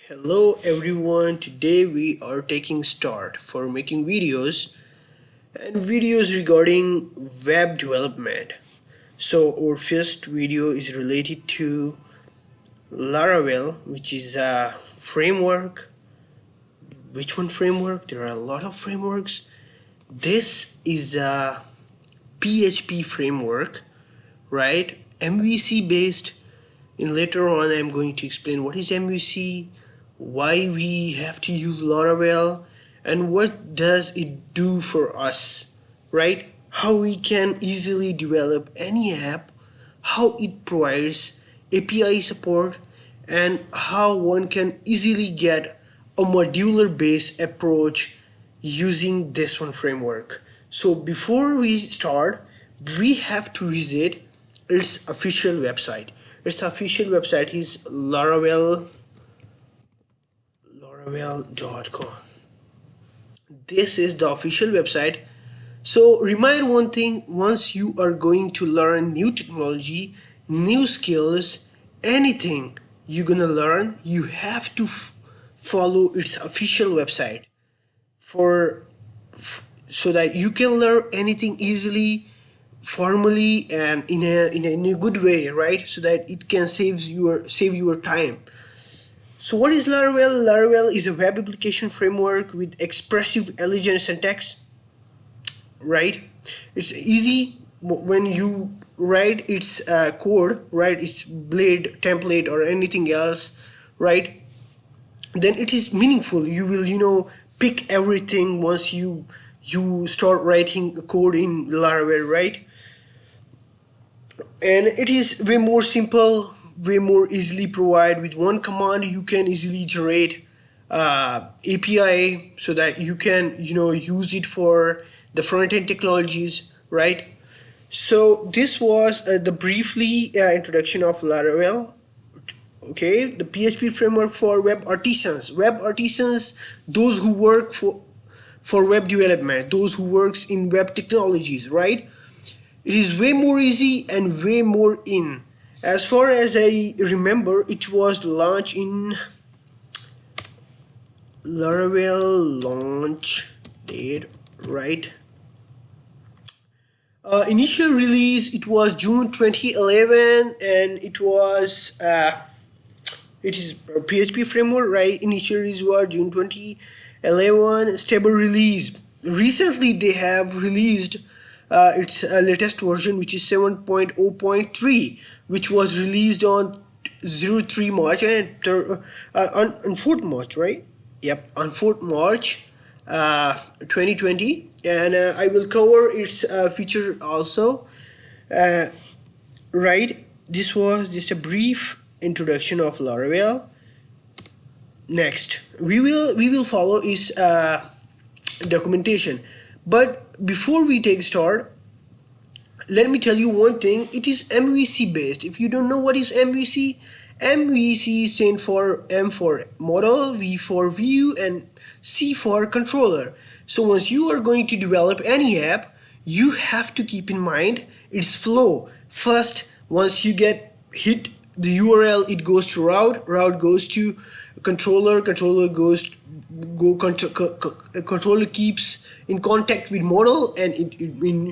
Hello everyone, today we are taking start for making videos regarding web development. So our first video is related to Laravel, which is a framework. Which one framework? There are a lot of frameworks. This is a PHP framework, right? MVC based. And later on I'm going to explain what is MVC, why we have to use Laravel, and what does it do for us, right? How we can easily develop any app, how it provides API support, and how one can easily get a modular based approach using this one framework. So before we start, we have to visit its official website. Its official website is Laravel.com. This is the official website. So remind one thing, once you are going to learn new technology, new skills, anything you're gonna learn, you have to follow its official website so that you can learn anything easily, formally, and in a good way, right? So that it can save your time. So what is Laravel? Laravel is a web application framework with expressive, elegant syntax, right? It's easy when you write its code, right? Its blade, template, or anything else, right? Then it is meaningful. You will, pick everything once you start writing code in Laravel, right? And it is way more simple, way more easily provided. With one command you can easily generate API so that you can use it for the front-end technologies, right? So this was the briefly introduction of Laravel. Okay, the PHP framework for web artisans. Web artisans, those who work for web development, those who works in web technologies, right? It is way more easy and way more in. As far as I remember, it was launched in Laravel launch date, right? Initial release, it was June 2011, and it is a PHP framework, right? Initial release was June 2011. Stable release. Recently, they have released its latest version, which is 7.0.3, which was released on 03 March and on 4th March, right? Yep, on 4th March 2020, and I will cover its feature also, right? This was just a brief introduction of Laravel. Next, we will follow its documentation. But before we take start, let me tell you one thing. It is MVC based. If you don't know what is MVC, MVC stands for M for model, V for view, and C for controller. So once you are going to develop any app, you have to keep in mind its flow. First, once you get hit the URL, it goes to route goes to controller controller keeps in contact with model and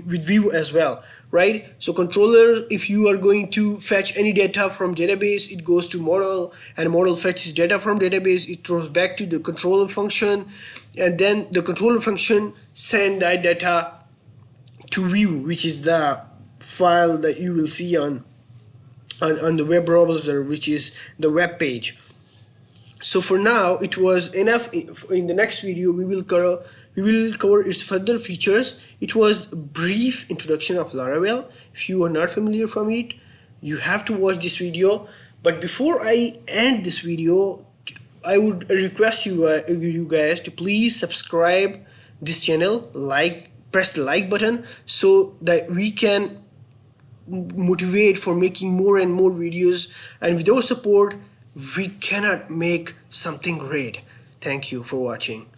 with view as well, right? So controller, if you are going to fetch any data from database, it goes to model, and model fetches data from database, it throws back to the controller function, and then the controller function send that data to view, which is the file that you will see on the web browser, which is the web page. So for now, it was enough. In the next video, we will cover its further features. It was a brief introduction of Laravel. If you are not familiar from it, you have to watch this video. But before I end this video, I would request you guys to please subscribe this channel, press the like button, so that we can motivate for making more and more videos. And with your support, we cannot make something great. Thank you for watching.